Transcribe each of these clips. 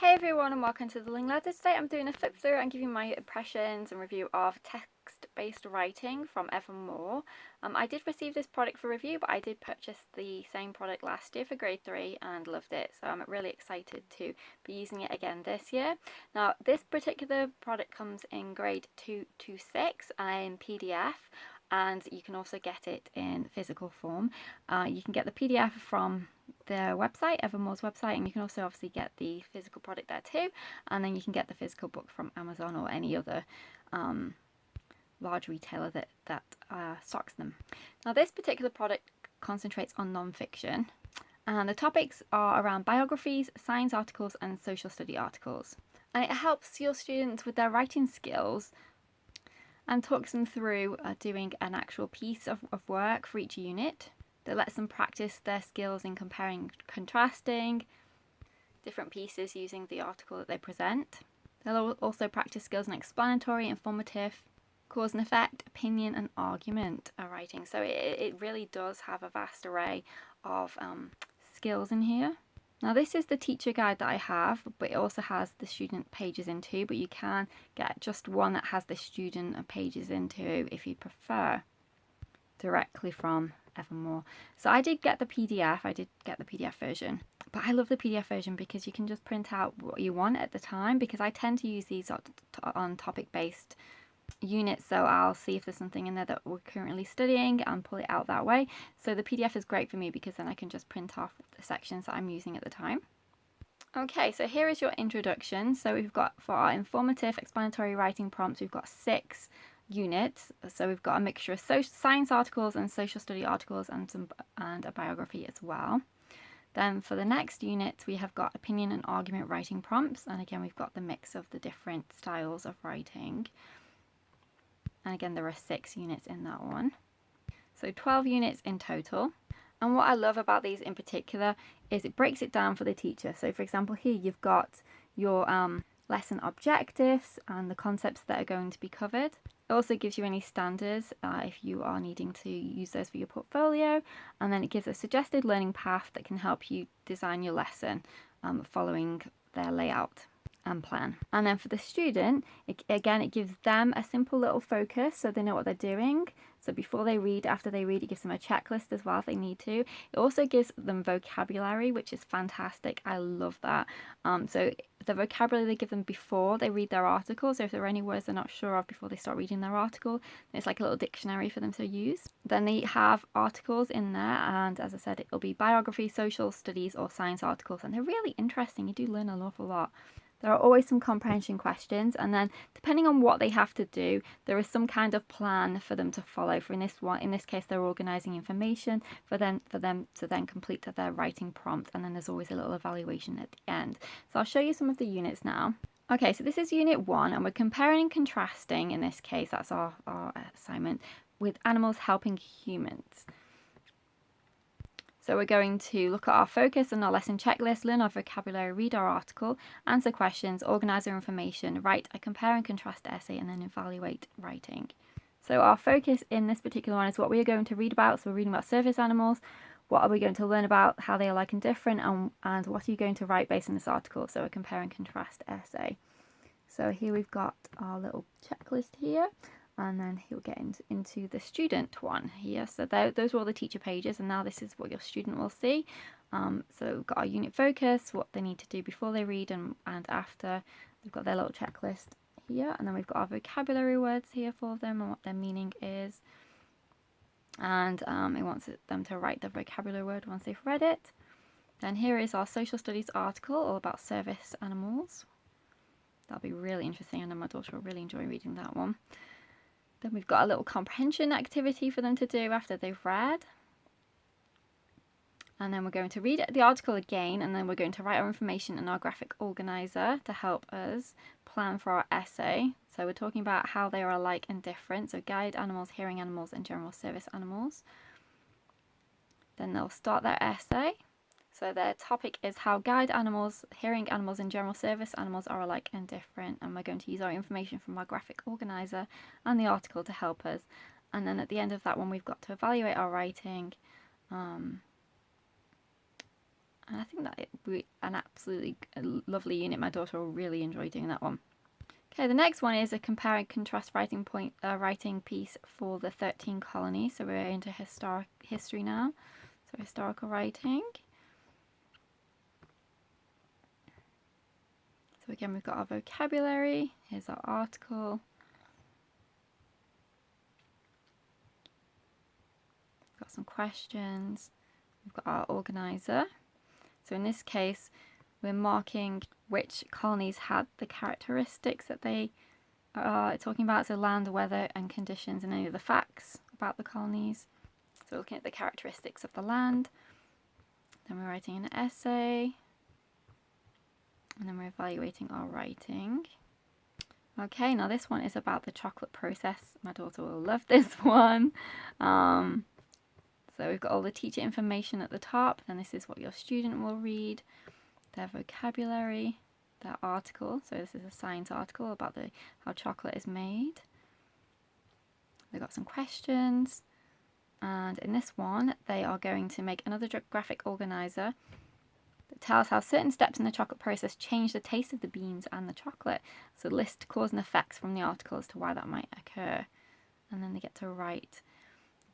Hey everyone and welcome to the Learning Ladder. Today I'm doing a flip through and giving my impressions and review of text-based writing from Moor. I did receive this product for review, but I did purchase the same product last year for grade 3 and loved it. So I'm really excited to be using it again this year. Now this particular product comes in grade 2 to 6 in PDF. And you can also get it in physical form. You can get the PDF from their website, Evermore's website, and you can also obviously get the physical product there too, and then you can get the physical book from Amazon or any other large retailer that stocks them. Now this particular product concentrates on non-fiction, and the topics are around biographies, science articles and social study articles, and it helps your students with their writing skills and talks them through doing an actual piece of work for each unit that lets them practice their skills in comparing, contrasting different pieces using the article that they present. They'll also practice skills in explanatory, informative, cause and effect, opinion and argument writing. So it really does have a vast array of skills in here. Now this is the teacher guide that I have, but it also has the student pages in too, but you can get just one that has the student pages in too if you prefer, directly from Evermore. So I did get the PDF version, but I love the PDF version because you can just print out what you want at the time, because I tend to use these on topic-based units, so I'll see if there's something in there that we're currently studying and pull it out that way. So the PDF is great for me because then I can just print off the sections that I'm using at the time. Okay, so here is your introduction. So we've got, for our informative explanatory writing prompts, we've got 6 units. So we've got a mixture of science articles and social study articles and a biography as well. Then for the next unit, we have got opinion and argument writing prompts, and again we've got the mix of the different styles of writing. And again, there are 6 units in that one. So 12 units in total. And what I love about these in particular is it breaks it down for the teacher. So for example, here you've got your lesson objectives and the concepts that are going to be covered. It also gives you any standards if you are needing to use those for your portfolio. And then it gives a suggested learning path that can help you design your lesson following their layout and plan. And then for the student, it gives them a simple little focus so they know what they're doing. So before they read, after they read, it gives them a checklist as well if they need to. It also gives them vocabulary, which is fantastic. I love that. So the vocabulary they give them before they read their article. So if there are any words they're not sure of before they start reading their article, it's like a little dictionary for them to use. Then they have articles in there, and as I said, it'll be biography, social studies or science articles, and they're really interesting. You do learn an awful lot. There are always some comprehension questions, and then depending on what they have to do, there is some kind of plan for them to follow. For in this case, they're organising information for them to then complete their writing prompt, and then there's always a little evaluation at the end. So I'll show you some of the units now. Okay, so this is unit 1, and we're comparing and contrasting, in this case, that's our assignment, with animals helping humans. So we're going to look at our focus and our lesson checklist, learn our vocabulary, read our article, answer questions, organise our information, write a compare and contrast essay, and then evaluate writing. So our focus in this particular one is what we are going to read about. So we're reading about service animals. What are we going to learn about, how they are like and different, and what are you going to write based on this article? So a compare and contrast essay. So here we've got our little checklist here. And then he'll get into the student one here. So those were all the teacher pages, and now this is what your student will see. So we've got our unit focus, what they need to do before they read and after. They've got their little checklist here, and then we've got our vocabulary words here for them and what their meaning is. And it wants them to write the vocabulary word once they've read it. Then here is our social studies article, all about service animals. That'll be really interesting. I know my daughter will really enjoy reading that one. Then we've got a little comprehension activity for them to do after they've read. And then we're going to read the article again, and then we're going to write our information in our graphic organizer to help us plan for our essay. So we're talking about how they are alike and different. So guide animals, hearing animals, and general service animals. Then they'll start their essay. So their topic is how guide animals, hearing animals and general service animals are alike and different, and we're going to use our information from our graphic organizer and the article to help us. And then at the end of that one, we've got to evaluate our writing, And I think that it will be an absolutely lovely unit. My daughter will really enjoy doing that one. Okay, the next one is a compare and contrast writing piece for the 13 colonies. So we're into history now. So historical writing. So again, we've got our vocabulary. Here's our article. We've got some questions. We've got our organizer. So in this case, we're marking which colonies had the characteristics that they are talking about. So land, weather and conditions, and any of the facts about the colonies. So looking at the characteristics of the land. Then we're writing an essay. And then we're evaluating our writing. Okay, now this one is about the chocolate process. My daughter will love this one. So we've got all the teacher information at the top. Then this is what your student will read. Their vocabulary, their article. So this is a science article about how chocolate is made. They've got some questions. And in this one, they are going to make another graphic organizer that tells how certain steps in the chocolate process change the taste of the beans and the chocolate. So list cause and effects from the article as to why that might occur. And then they get to write,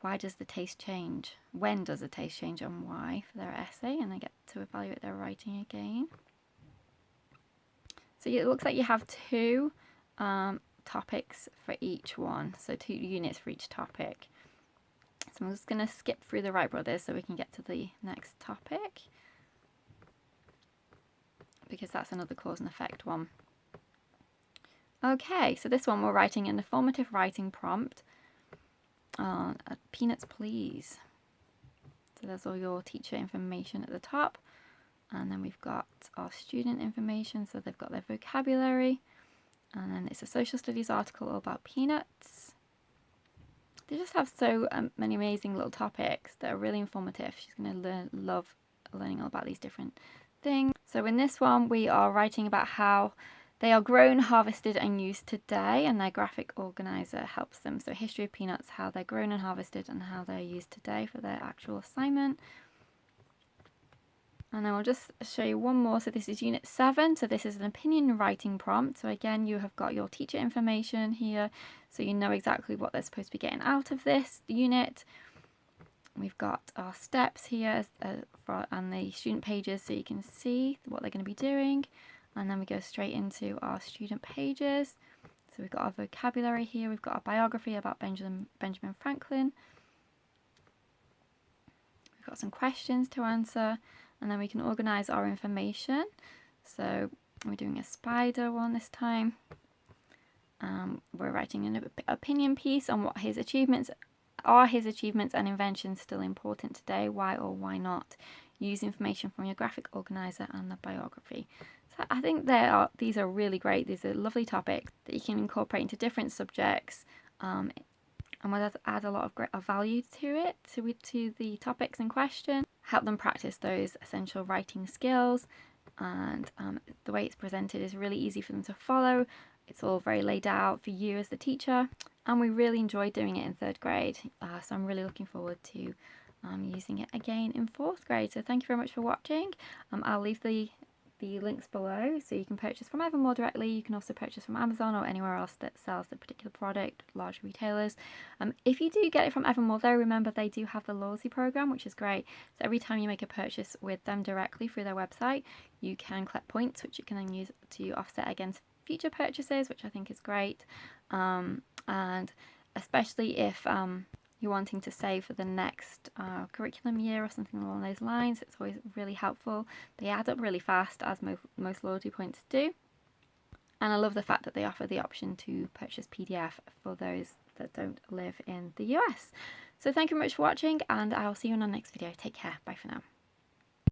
why does the taste change? When does the taste change and why for their essay? And they get to evaluate their writing again. So it looks like you have two topics for each one. So 2 units for each topic. So I'm just going to skip through the Wright brothers so we can get to the next topic, because that's another cause and effect one. Okay, so this one we're writing an informative writing prompt on peanuts please. So there's all your teacher information at the top, and then we've got our student information. So they've got their vocabulary, and then it's a social studies article all about peanuts. They just have so many amazing little topics that are really informative. She's going to love learning all about these different things. So in this one we are writing about how they are grown, harvested and used today, and their graphic organizer helps them. So history of peanuts, how they're grown and harvested and how they're used today for their actual assignment. And then I'll just show you one more. So this is unit 7. So this is an opinion writing prompt. So again, you have got your teacher information here, so you know exactly what they're supposed to be getting out of this unit. We've got our steps here and the student pages, so you can see what they're going to be doing. And then we go straight into our student pages. So we've got our vocabulary here. We've got our biography about Benjamin Franklin. We've got some questions to answer. And then we can organise our information. So we're doing a spider one this time. We're writing an opinion piece on what his achievements are. His achievements and inventions still important today? Why or why not? Use information from your graphic organizer and the biography. So I think these are really great. These are lovely topics that you can incorporate into different subjects, and will add a lot of value to it, to the topics in question. Help them practice those essential writing skills, and the way it's presented is really easy for them to follow. It's all very laid out for you as the teacher, and we really enjoyed doing it in 3rd grade. So I'm really looking forward to using it again in 4th grade. So thank you very much for watching. I'll leave the links below so you can purchase from Evermore directly. You can also purchase from Amazon or anywhere else that sells the particular product, large retailers. If you do get it from Evermore though, remember they do have the loyalty program, which is great. So every time you make a purchase with them directly through their website, you can collect points which you can then use to offset against future purchases, which I think is great. And especially if you're wanting to save for the next curriculum year or something along those lines, it's always really helpful. They add up really fast, as most loyalty points do. And I love the fact that they offer the option to purchase PDF for those that don't live in the US. So thank you very much for watching, and I'll see you in our next video. Take care. Bye for now.